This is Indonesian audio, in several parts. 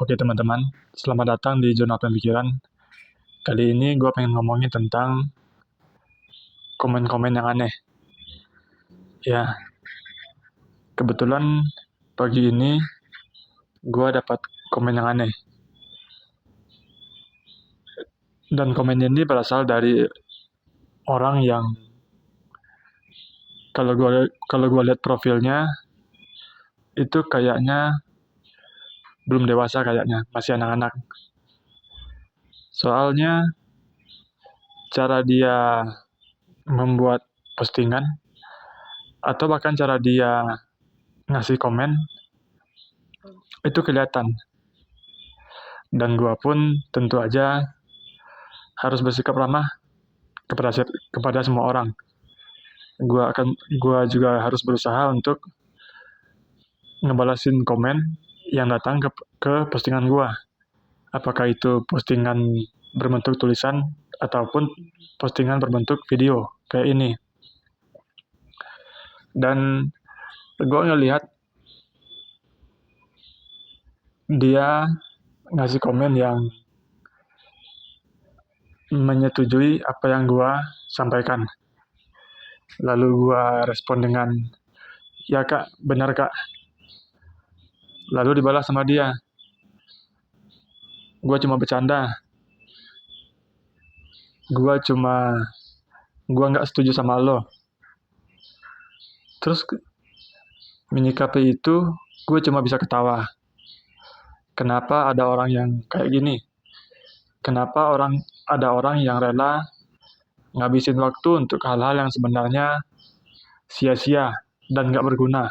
Oke teman-teman, selamat datang di Jurnal Pemikiran. Kali ini gue pengen ngomongin tentang komen-komen yang aneh. Ya, kebetulan pagi ini gue dapat komen yang aneh. Dan komen ini berasal dari orang yang kalau gue lihat profilnya itu kayaknya belum dewasa, kayaknya masih anak-anak. Soalnya cara dia membuat postingan atau bahkan cara dia ngasih komen itu kelihatan. Dan gue pun tentu aja harus bersikap ramah kepada semua orang. Gua juga harus berusaha untuk ngebalasin komen yang datang ke postingan gua. Apakah itu postingan berbentuk tulisan ataupun postingan berbentuk video kayak ini. Dan gua ngelihat dia ngasih komen yang menyetujui apa yang gua sampaikan. Lalu gua respon dengan, "Ya kak, benar kak." Lalu dibalas sama dia, "Gua cuma bercanda. Gua nggak setuju sama lo." Terus menyikapi itu, gue cuma bisa ketawa. Kenapa ada orang yang kayak gini? Kenapa ada orang yang rela ngabisin waktu untuk hal-hal yang sebenarnya sia-sia dan nggak berguna?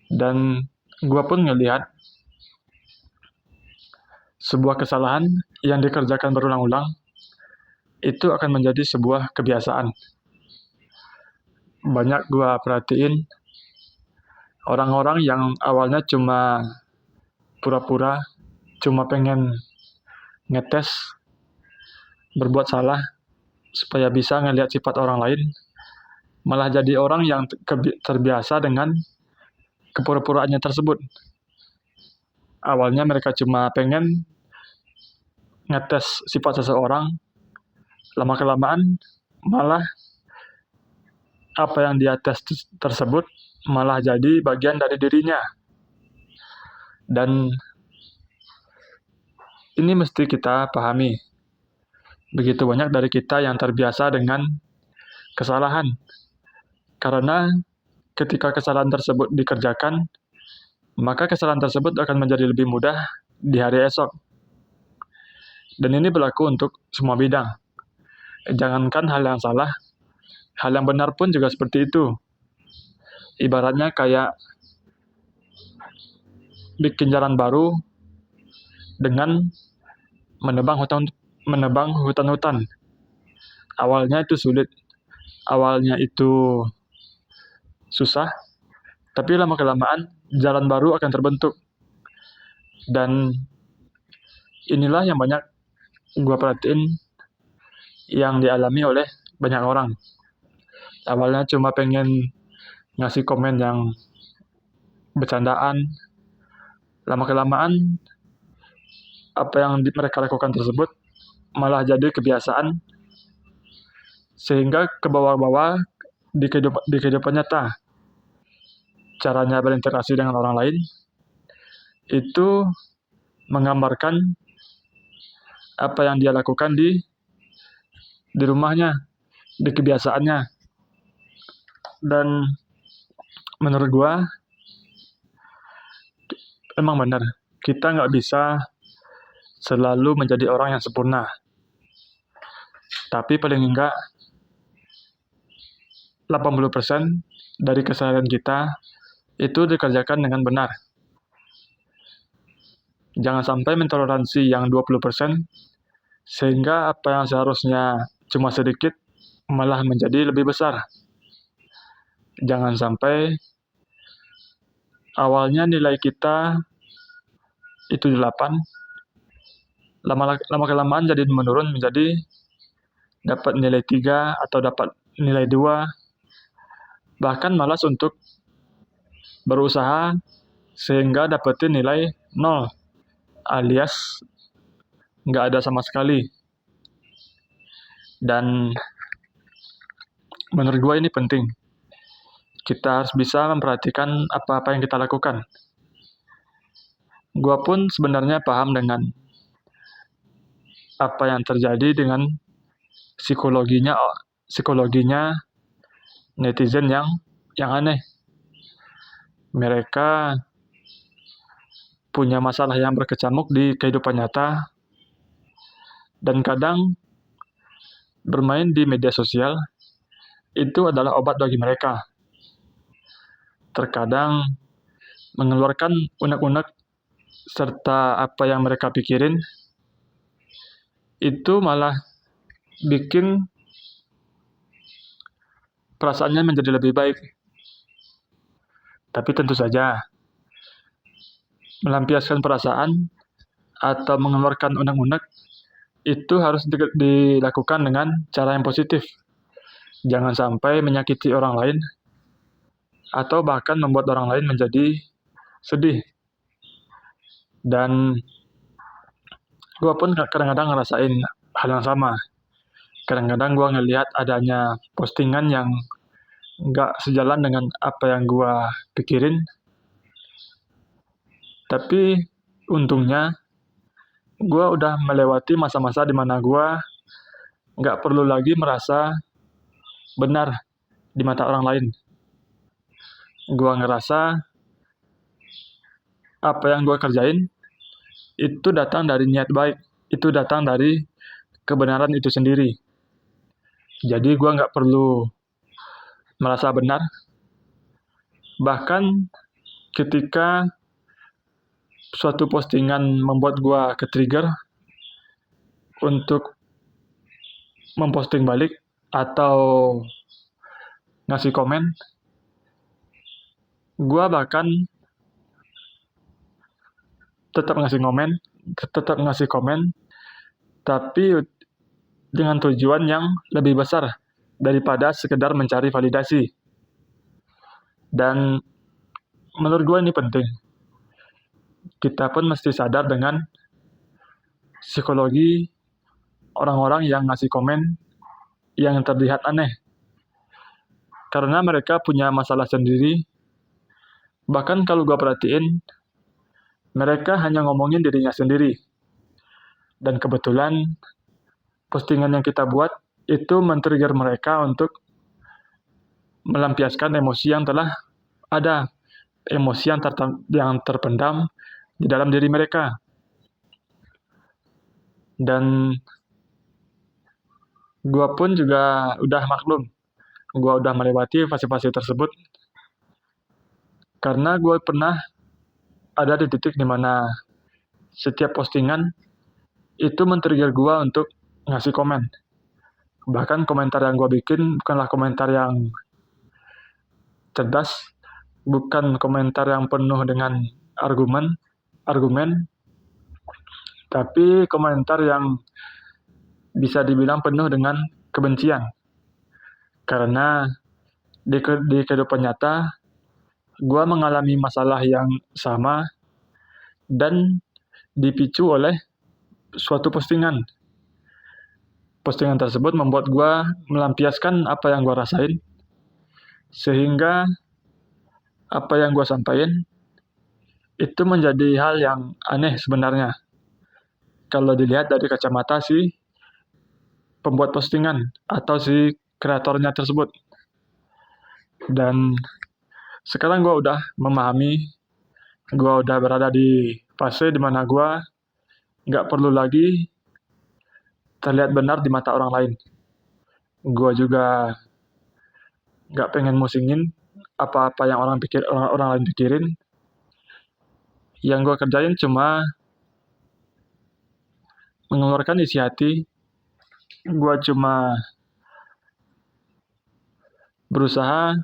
Dan gue pun ngelihat sebuah kesalahan yang dikerjakan berulang-ulang itu akan menjadi sebuah kebiasaan. Banyak gue perhatiin orang-orang yang awalnya cuma pura-pura, cuma pengen ngetes berbuat salah supaya bisa ngelihat sifat orang lain, malah jadi orang yang terbiasa dengan kepura-puraannya tersebut. Awalnya mereka cuma pengen ngetes sifat seseorang, lama-kelamaan malah apa yang dia tes tersebut malah jadi bagian dari dirinya. Dan ini mesti kita pahami. Begitu banyak dari kita yang terbiasa dengan kesalahan. Karena ketika kesalahan tersebut dikerjakan, maka kesalahan tersebut akan menjadi lebih mudah di hari esok. Dan ini berlaku untuk semua bidang. Jangankan hal yang salah, hal yang benar pun juga seperti itu. Ibaratnya kayak bikin jalan baru dengan menebang hutan-hutan. Awalnya itu sulit, awalnya itu susah, tapi lama-kelamaan jalan baru akan terbentuk. Dan inilah yang banyak gue perhatiin yang dialami oleh banyak orang. Awalnya cuma pengen ngasih komen yang bercandaan, lama-kelamaan apa yang mereka lakukan tersebut malah jadi kebiasaan sehingga ke bawah-bawah di kehidupan nyata. Caranya berinteraksi dengan orang lain itu menggambarkan apa yang dia lakukan di rumahnya, di kebiasaannya. Dan menurut gua emang benar, kita nggak bisa selalu menjadi orang yang sempurna. Tapi paling enggak 80% dari keseharian kita itu dikerjakan dengan benar. Jangan sampai mentoleransi yang 20%, sehingga apa yang seharusnya cuma sedikit malah menjadi lebih besar. Jangan sampai awalnya nilai kita itu 8, lama-kelamaan jadi menurun menjadi dapat nilai 3 atau dapat nilai 2, bahkan malas untuk berusaha sehingga dapetin nilai 0 alias nggak ada sama sekali. Dan menurut gue ini penting. Kita harus bisa memperhatikan apa-apa yang kita lakukan. Gue pun sebenarnya paham dengan apa yang terjadi dengan psikologinya netizen yang aneh. Mereka punya masalah yang berkecamuk di kehidupan nyata dan kadang bermain di media sosial itu adalah obat bagi mereka. Terkadang mengeluarkan unek-unek serta apa yang mereka pikirin itu malah bikin perasaannya menjadi lebih baik. Tapi tentu saja, melampiaskan perasaan atau mengeluarkan unek-unek itu harus dilakukan dengan cara yang positif. Jangan sampai menyakiti orang lain atau bahkan membuat orang lain menjadi sedih. Dan gue pun kadang-kadang ngerasain hal yang sama. Kadang-kadang gue ngelihat adanya postingan yang nggak sejalan dengan apa yang gue pikirin. Tapi untungnya gue udah melewati masa-masa di mana gue nggak perlu lagi merasa benar di mata orang lain. Gue ngerasa apa yang gue kerjain itu datang dari niat baik, itu datang dari kebenaran itu sendiri. Jadi gue nggak perlu merasa benar. Bahkan ketika suatu postingan membuat gue ke-trigger untuk memposting balik atau ngasih komen, gue bahkan tetap ngasih komen, tapi dengan tujuan yang lebih besar daripada sekedar mencari validasi. Dan menurut gue ini penting. Kita pun mesti sadar dengan psikologi orang-orang yang ngasih komen yang terlihat aneh. Karena mereka punya masalah sendiri. Bahkan kalau gue perhatiin, mereka hanya ngomongin dirinya sendiri. Dan kebetulan postingan yang kita buat itu men-trigger mereka untuk melampiaskan emosi yang telah ada, emosi yang terpendam di dalam diri mereka. Dan gue pun juga udah maklum, gue udah melewati fase-fase tersebut, karena gue pernah ada di titik dimana setiap postingan itu men-trigger gue untuk ngasih komen. Bahkan komentar yang gue bikin bukanlah komentar yang cerdas, bukan komentar yang penuh dengan argumen, tapi komentar yang bisa dibilang penuh dengan kebencian. Karena di kehidupan nyata, gue mengalami masalah yang sama dan dipicu oleh suatu postingan. Postingan tersebut membuat gue melampiaskan apa yang gue rasain, sehingga apa yang gue sampaikan itu menjadi hal yang aneh sebenarnya. Kalau dilihat dari kacamata si pembuat postingan atau si kreatornya tersebut. Dan sekarang gue udah memahami, gue udah berada di fase dimana gue nggak perlu lagi terlihat benar di mata orang lain. Gue juga nggak pengen musingin apa-apa yang orang lain pikirin. Yang gue kerjain cuma mengeluarkan isi hati. Gue cuma berusaha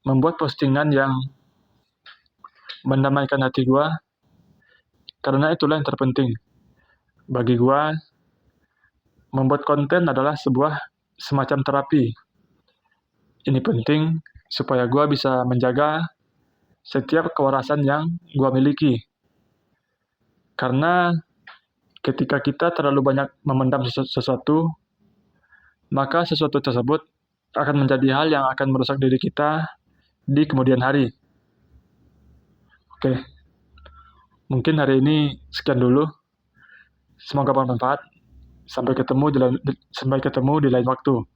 membuat postingan yang mendamaikan hati gue, karena itulah yang terpenting. Bagi gue, membuat konten adalah sebuah semacam terapi. Ini penting supaya gue bisa menjaga setiap kewarasan yang gue miliki. Karena ketika kita terlalu banyak memendam sesuatu, maka sesuatu tersebut akan menjadi hal yang akan merusak diri kita di kemudian hari. Oke, mungkin hari ini sekian dulu. Semoga bermanfaat. Sampai ketemu di lain waktu.